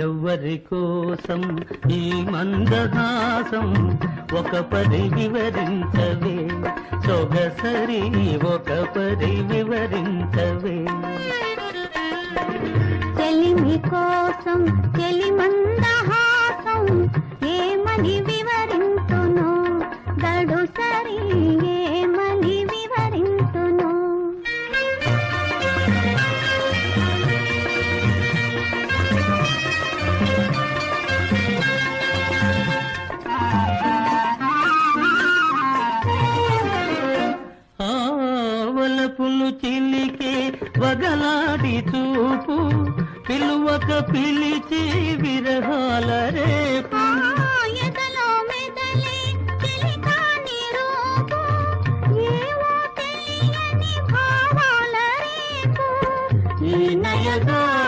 ఎవ్వరి కోసం ఈ మందహాసం ఒక పరి వివరించవే సొగసరి ఒక పరి వివరించవే చెలిమి కోసం చెలి మందహాసం ఏమని వివరింతును దడు సరి ఏమని వివరింతును ఆవలపులు చిలికే వగలాడి చూపు పిలువక పిలిచి విరహాల రే